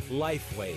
Lifewave.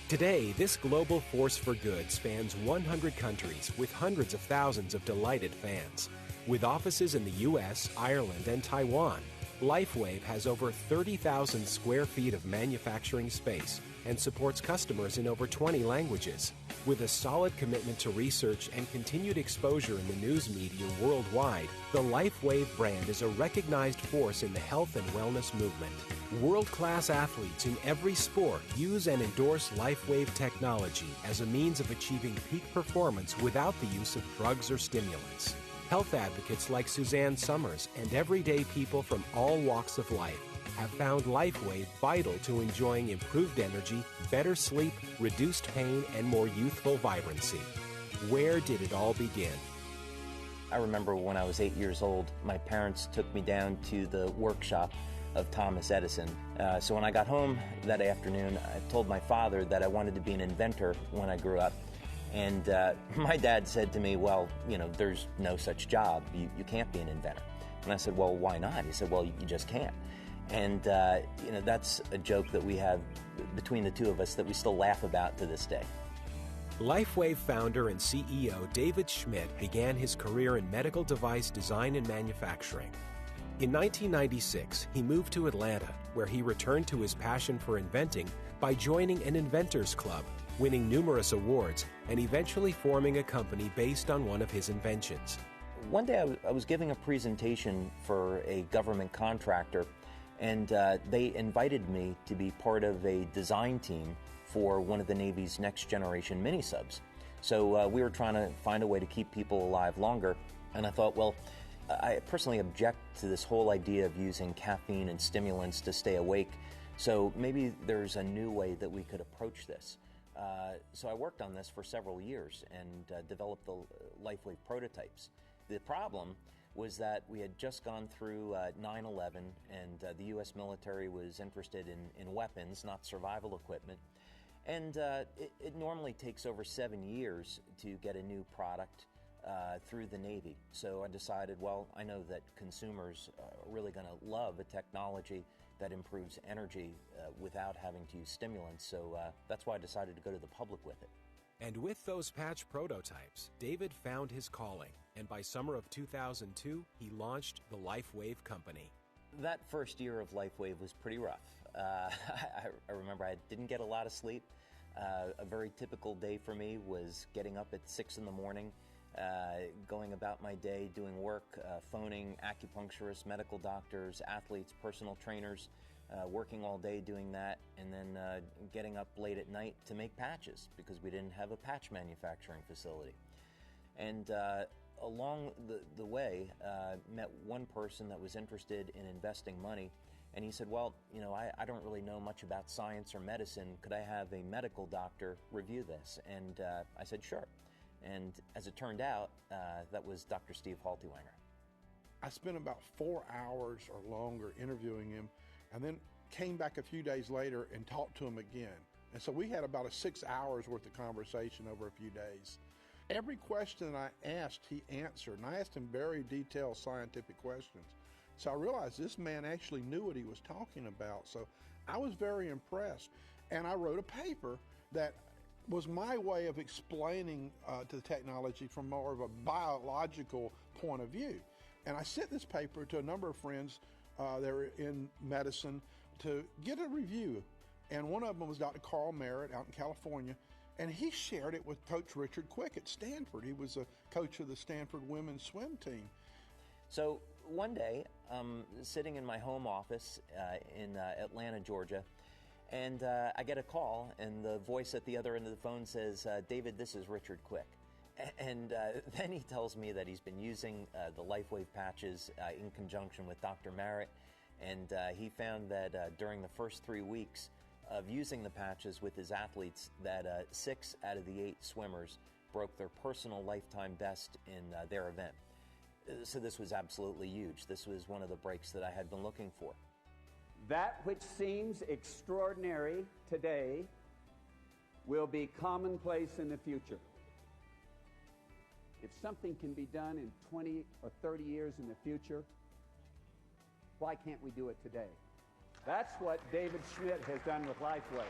Today, this global force for good spans 100 countries with hundreds of thousands of delighted fans. With offices in the US, Ireland, and Taiwan, Lifewave has over 30,000 square feet of manufacturing space and supports customers in over 20 languages. With a solid commitment to research and continued exposure in the news media worldwide, the Lifewave brand is a recognized force in the health and wellness movement. World-class athletes in every sport use and endorse Lifewave technology as a means of achieving peak performance without the use of drugs or stimulants. Health advocates like Suzanne Summers and everyday people from all walks of life have found Lifewave vital to enjoying improved energy, better sleep, reduced pain, and more youthful vibrancy. Where did it all begin? I remember when I was 8 years old, my parents took me down to the workshop of Thomas Edison. So when I got home that afternoon, I told my father that I wanted to be an inventor when I grew up. And my dad said to me, well, you know, there's no such job. You can't be an inventor. And I said, well, why not? He said, well, you just can't. And, you know, that's a joke that we have between the two of us that we still laugh about to this day. Lifewave founder and CEO David Schmidt began his career in medical device design and manufacturing. In 1996, he moved to Atlanta, where he returned to his passion for inventing by joining an inventors club, winning numerous awards, and eventually forming a company based on one of his inventions. One day I was giving a presentation for a government contractor, and they invited me to be part of a design team for one of the Navy's next generation mini-subs. So we were trying to find a way to keep people alive longer, and I thought, well, I personally object to this whole idea of using caffeine and stimulants to stay awake, so maybe there's a new way that we could approach this. So I worked on this for several years and developed the Lifewave prototypes. The problem was that we had just gone through 9/11, and the U.S. military was interested in weapons, not survival equipment. And it normally takes over 7 years to get a new product through the Navy. So I decided, well, I know that consumers are really going to love a technology that improves energy without having to use stimulants. So that's why I decided to go to the public with it. And with those patch prototypes, David found his calling, and by summer of 2002, he launched the Lifewave company. That first year of Lifewave was pretty rough. I remember I didn't get a lot of sleep. A very typical day for me was getting up at 6 in the morning, going about my day, doing work, phoning acupuncturists, medical doctors, athletes, personal trainers, working all day doing that, and then getting up late at night to make patches because we didn't have a patch manufacturing facility. And along the way, met one person that was interested in investing money, and he said, well, you know, I don't really know much about science or medicine. Could I have a medical doctor review this? And I said, sure. And as it turned out, that was Dr. Steve Haltiwanger. I spent about 4 hours or longer interviewing him, and then came back a few days later and talked to him again. And so we had about 6 hours worth of conversation over a few days. Every question I asked, he answered, and I asked him very detailed scientific questions. So I realized this man actually knew what he was talking about. So I was very impressed. And I wrote a paper that was my way of explaining to the technology from more of a biological point of view. And I sent this paper to a number of friends that were in medicine to get a review. And one of them was Dr. Carl Merritt out in California. And he shared it with Coach Richard Quick at Stanford. He was a coach of the Stanford women's swim team. So one day, I'm sitting in my home office in Atlanta, Georgia, and I get a call, and the voice at the other end of the phone says, David, this is Richard Quick. And then he tells me that he's been using the Lifewave patches in conjunction with Dr. Merritt, and he found that during the first 3 weeks of using the patches with his athletes, that 6 out of the 8 swimmers broke their personal lifetime best in their event. So this was absolutely huge. This was one of the breaks that I had been looking for. That which seems extraordinary today will be commonplace in the future. If something can be done in 20 or 30 years in the future, why can't we do it today? That's what David Schmidt has done with Lifewave.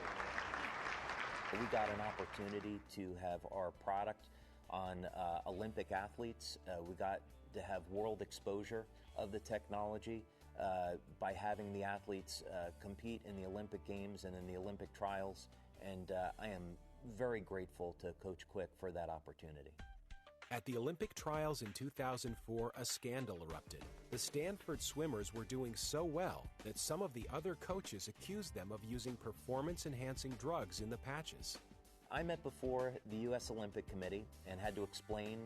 We got an opportunity to have our product on Olympic athletes. We got to have world exposure of the technology by having the athletes compete in the Olympic Games and in the Olympic trials. And I am very grateful to Coach Quick for that opportunity. At the Olympic trials in 2004, a scandal erupted. The Stanford swimmers were doing so well that some of the other coaches accused them of using performance-enhancing drugs in the patches. I met before the U.S. Olympic Committee and had to explain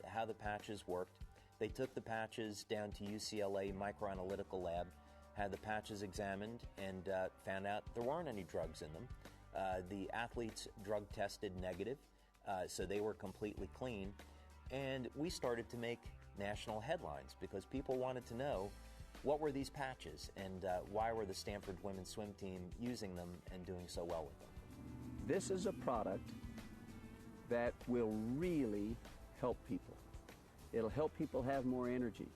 how the patches worked. They took the patches down to UCLA Microanalytical Lab, had the patches examined, and found out there weren't any drugs in them. The athletes drug tested negative, so they were completely clean. And we started to make national headlines because people wanted to know what were these patches and why were the Stanford women's swim team using them and doing so well with them. This is a product that will really help people. It'll help people have more energy.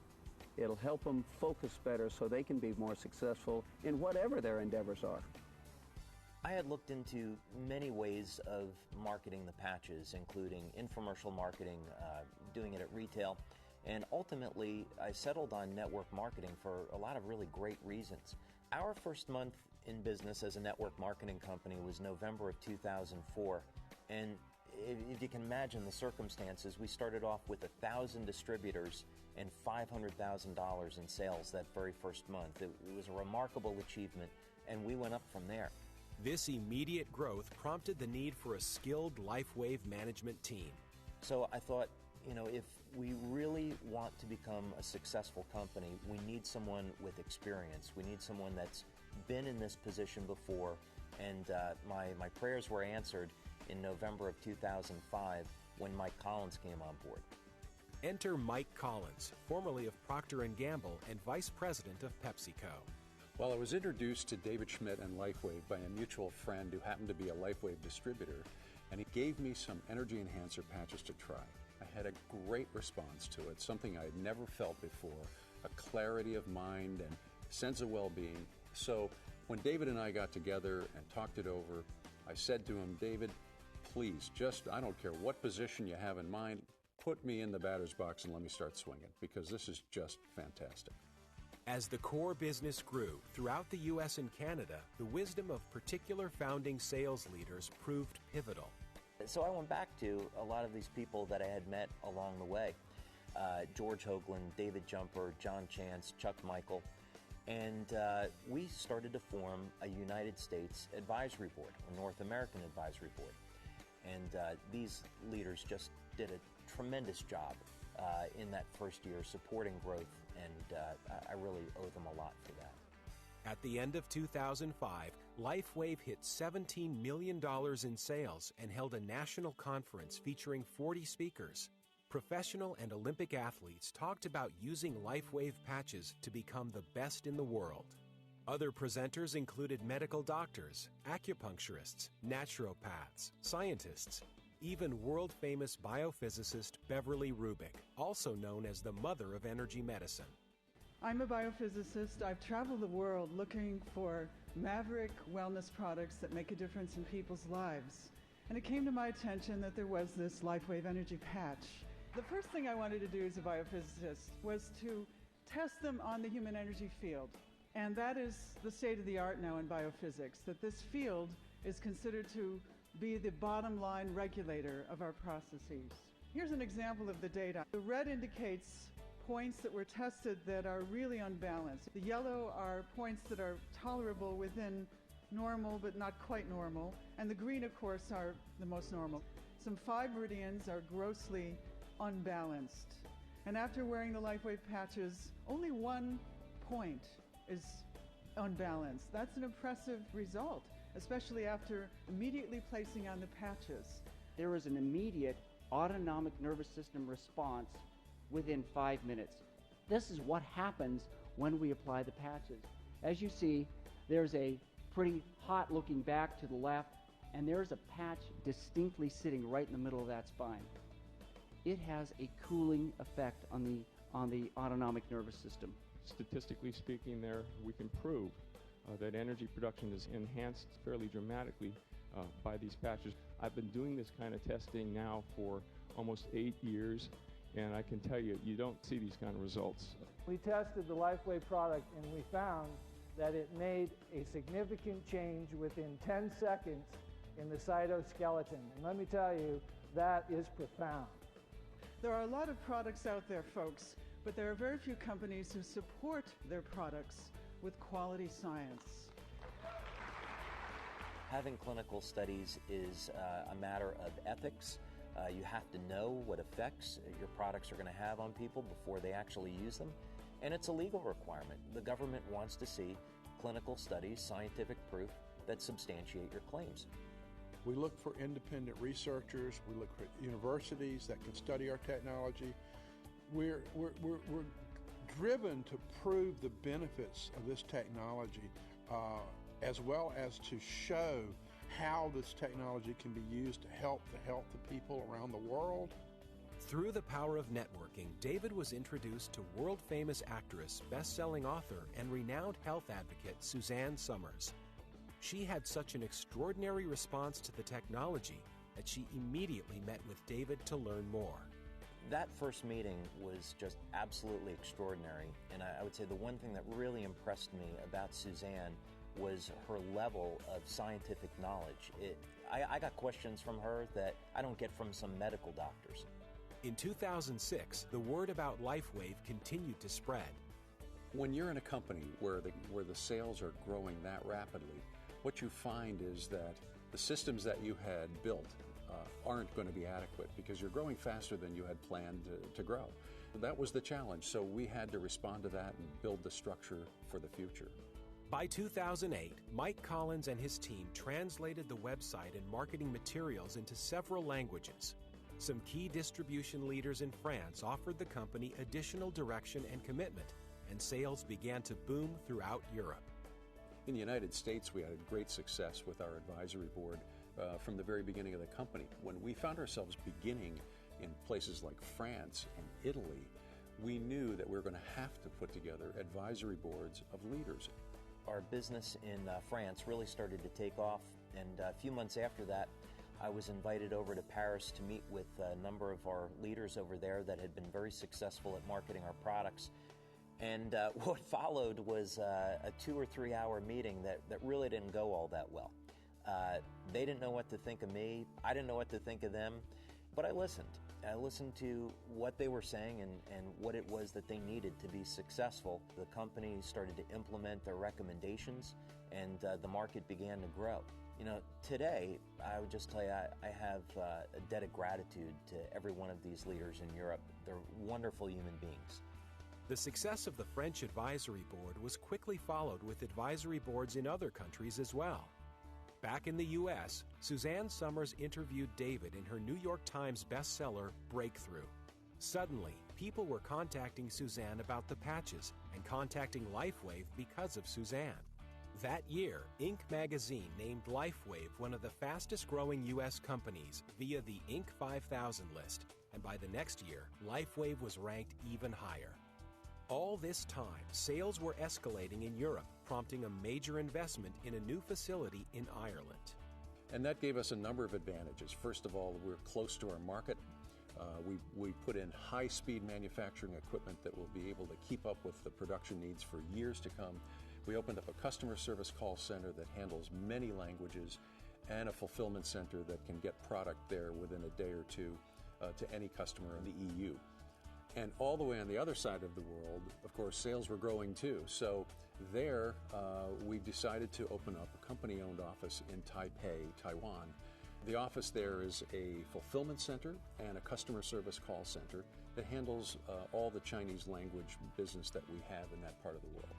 It'll help them focus better so they can be more successful in whatever their endeavors are. I had looked into many ways of marketing the patches, including infomercial marketing, doing it at retail, and ultimately I settled on network marketing for a lot of really great reasons. Our first month in business as a network marketing company was November of 2004, and if you can imagine the circumstances, we started off with 1,000 distributors and $500,000 in sales that very first month. It was a remarkable achievement, and we went up from there. This immediate growth prompted the need for a skilled Lifewave management team. So I thought, if we really want to become a successful company, we need someone with experience. We need someone that's been in this position before, and my prayers were answered in November of 2005 when Mike Collins came on board. Enter Mike Collins, formerly of Procter & Gamble and Vice President of PepsiCo. Well, I was introduced to David Schmidt and Lifewave by a mutual friend who happened to be a Lifewave distributor, and he gave me some energy enhancer patches to try. I had a great response to it, something I had never felt before, a clarity of mind and sense of well-being. So when David and I got together and talked it over, I said to him, David, please, I don't care what position you have in mind, put me in the batter's box and let me start swinging, because this is just fantastic. As the core business grew throughout the U.S. and Canada, the wisdom of particular founding sales leaders proved pivotal. So I went back to a lot of these people that I had met along the way. George Hoagland, David Jumper, John Chance, Chuck Michael, and we started to form a United States advisory board, a North American advisory board. And these leaders just did a tremendous job in that first year supporting growth, and I really owe them a lot for that. At the end of 2005, Lifewave hit $17 million in sales and held a national conference featuring 40 speakers. Professional and Olympic athletes talked about using Lifewave patches to become the best in the world. Other presenters included medical doctors, acupuncturists, naturopaths, scientists, even world-famous biophysicist Beverly Rubik, also known as the mother of energy medicine. I'm a biophysicist. I've traveled the world looking for maverick wellness products that make a difference in people's lives. And it came to my attention that there was this Lifewave energy patch. The first thing I wanted to do as a biophysicist was to test them on the human energy field. And that is the state of the art now in biophysics, that this field is considered to be the bottom line regulator of our processes. Here's an example of the data. The red indicates points that were tested that are really unbalanced. The yellow are points that are tolerable within normal but not quite normal, and the green, of course, are the most normal. Some 5 meridians are grossly unbalanced. And after wearing the Lifewave patches, only 1 point is unbalanced. That's an impressive result, especially after immediately placing on the patches. There is an immediate autonomic nervous system response within 5 minutes. This is what happens when we apply the patches. As you see, there's a pretty hot looking back to the left, and there's a patch distinctly sitting right in the middle of that spine. It has a cooling effect on the autonomic nervous system. Statistically speaking, there we can prove that energy production is enhanced fairly dramatically by these patches. I've been doing this kind of testing now for almost 8 years, and I can tell you, you don't see these kind of results. We tested the Lifewave product and we found that it made a significant change within 10 seconds in the cytoskeleton. And let me tell you, that is profound. There are a lot of products out there, folks, but there are very few companies who support their products with quality science. Having clinical studies is a matter of ethics. You have to know what effects your products are going to have on people before they actually use them. And it's a legal requirement. The government wants to see clinical studies, scientific proof that substantiate your claims. We look for independent researchers. We look for universities that can study our technology. We're driven to prove the benefits of this technology, as well as to show how this technology can be used to help the health of people around the world. Through the power of networking, David was introduced to world-famous actress, best-selling author, and renowned health advocate Suzanne Somers. She had such an extraordinary response to the technology that she immediately met with David to learn more. That first meeting was just absolutely extraordinary, and I would say the one thing that really impressed me about Suzanne was her level of scientific knowledge. I got questions from her that I don't get from some medical doctors. In 2006, the word about Lifewave continued to spread. When you're in a company where the sales are growing that rapidly, what you find is that the systems that you had built aren't going to be adequate because you're growing faster than you had planned to grow. That was the challenge, so we had to respond to that and build the structure for the future. By 2008, Mike Collins and his team translated the website and marketing materials into several languages. Some key distribution leaders in France offered the company additional direction and commitment, and sales began to boom throughout Europe. In the United States, we had great success with our advisory board from the very beginning of the company. When we found ourselves beginning in places like France and Italy, we knew that we were going to have to put together advisory boards of leaders. Our business in France really started to take off, and a few months after that, I was invited over to Paris to meet with a number of our leaders over there that had been very successful at marketing our products. And what followed was a 2 or 3 hour meeting that really didn't go all that well. They didn't know what to think of me. I didn't know what to think of them. But I listened. I listened to what they were saying and what it was that they needed to be successful. The company started to implement their recommendations, and the market began to grow. You know, today, I would just tell you, I have a debt of gratitude to every one of these leaders in Europe. They're wonderful human beings. The success of the French advisory board was quickly followed with advisory boards in other countries as well. Back in the U.S., Suzanne Somers interviewed David in her New York Times bestseller, Breakthrough. Suddenly, people were contacting Suzanne about the patches and contacting Lifewave because of Suzanne. That year, Inc. magazine named Lifewave one of the fastest-growing U.S. companies via the Inc. 5000 list, and by the next year, Lifewave was ranked even higher. All this time, sales were escalating in Europe, prompting a major investment in a new facility in Ireland. And that gave us a number of advantages. First of all, we're close to our market. We put in high-speed manufacturing equipment that will be able to keep up with the production needs for years to come. We opened up a customer service call center that handles many languages and a fulfillment center that can get product there within a day or two to any customer in the EU. And all the way on the other side of the world, of course, sales were growing too. So there, we decided to open up a company-owned office in Taipei, Taiwan. The office there is a fulfillment center and a customer service call center that handles all the Chinese language business that we have in that part of the world.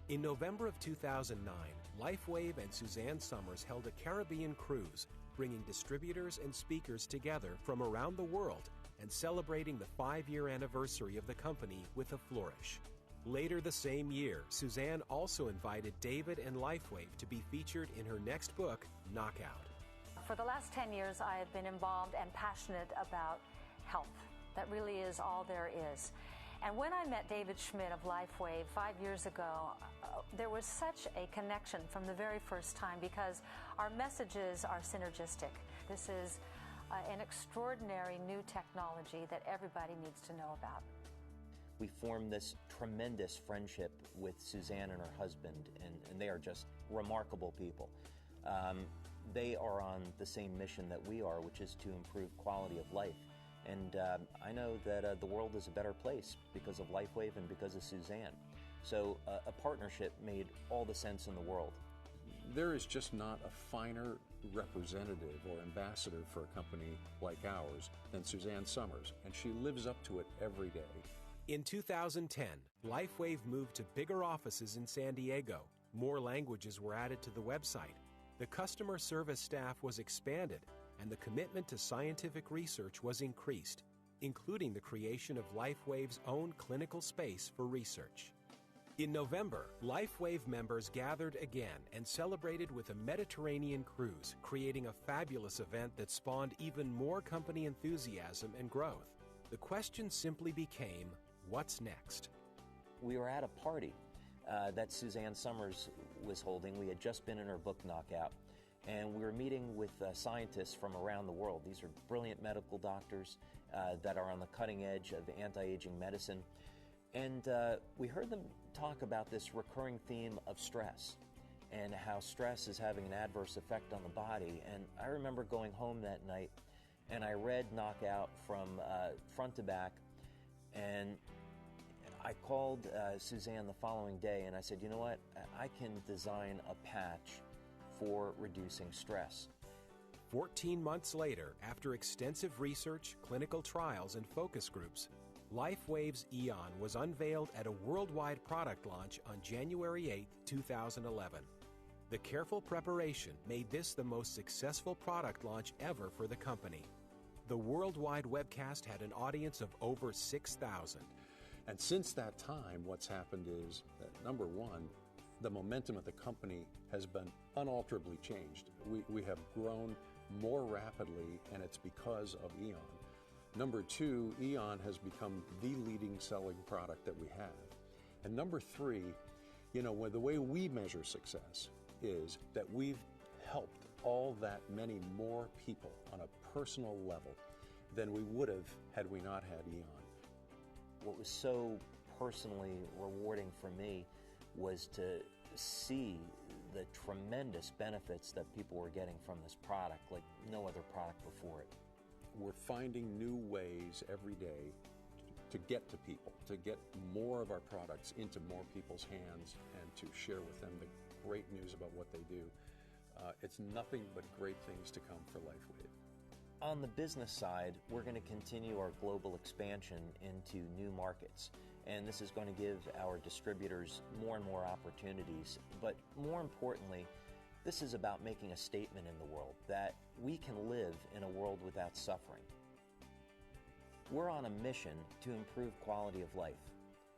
In November of 2009, Lifewave and Suzanne Somers held a Caribbean cruise, bringing distributors and speakers together from around the world and celebrating the 5-year anniversary of the company with a flourish. Later the same year, Suzanne also invited David and Lifewave to be featured in her next book, Knockout. For the last 10 years, I have been involved and passionate about health. That really is all there is. And when I met David Schmidt of Lifewave 5 years ago, there was such a connection from the very first time because our messages are synergistic. This is an extraordinary new technology that everybody needs to know about. We formed this tremendous friendship with Suzanne and her husband, and they are just remarkable people. They are on the same mission that we are, which is to improve quality of life. And I know that the world is a better place because of Lifewave and because of Suzanne. So a partnership made all the sense in the world. There is just not a finer representative or ambassador for a company like ours than Suzanne Summers, and she lives up to it every day. In 2010, Lifewave moved to bigger offices in San Diego. More languages were added to the website. The customer service staff was expanded, and the commitment to scientific research was increased, including the creation of Lifewave's own clinical space for research. In November, Lifewave members gathered again and celebrated with a Mediterranean cruise, creating a fabulous event that spawned even more company enthusiasm and growth. The question simply became, what's next? We were at a party that Suzanne Summers was holding. We had just been in her book Knockout, and we were meeting with scientists from around the world. These are brilliant medical doctors that are on the cutting edge of anti-aging medicine. And we heard them talk about this recurring theme of stress and how stress is having an adverse effect on the body. And I remember going home that night and I read Knockout from front to back, and I called Suzanne the following day and I said, you know what, I can design a patch for reducing stress. 14 months later, after extensive research, clinical trials, and focus groups, Lifewave's Eon was unveiled at a worldwide product launch on January 8, 2011. The careful preparation made this the most successful product launch ever for the company. The worldwide webcast had an audience of over 6,000. And since that time, what's happened is that, number one, the momentum of the company has been unalterably changed. We have grown more rapidly, and it's because of Eon. Number two, Eon has become the leading selling product that we have. And number three, you know, the way we measure success is that we've helped all that many more people on a personal level than we would have had we not had Eon. What was so personally rewarding for me was to see the tremendous benefits that people were getting from this product like no other product before it. We're finding new ways every day to get to people, to get more of our products into more people's hands and to share with them the great news about what they do. It's nothing but great things to come for Lifewave. On the business side, we're going to continue our global expansion into new markets. And this is going to give our distributors more and more opportunities. But more importantly, this is about making a statement in the world that we can live in a world without suffering. We're on a mission to improve quality of life,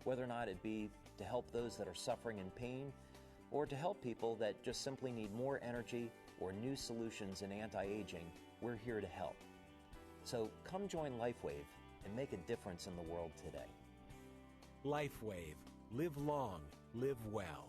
whether or not it be to help those that are suffering in pain or to help people that just simply need more energy or new solutions in anti-aging. We're here to help. So come join Lifewave and make a difference in the world today. Lifewave. Live long, live well.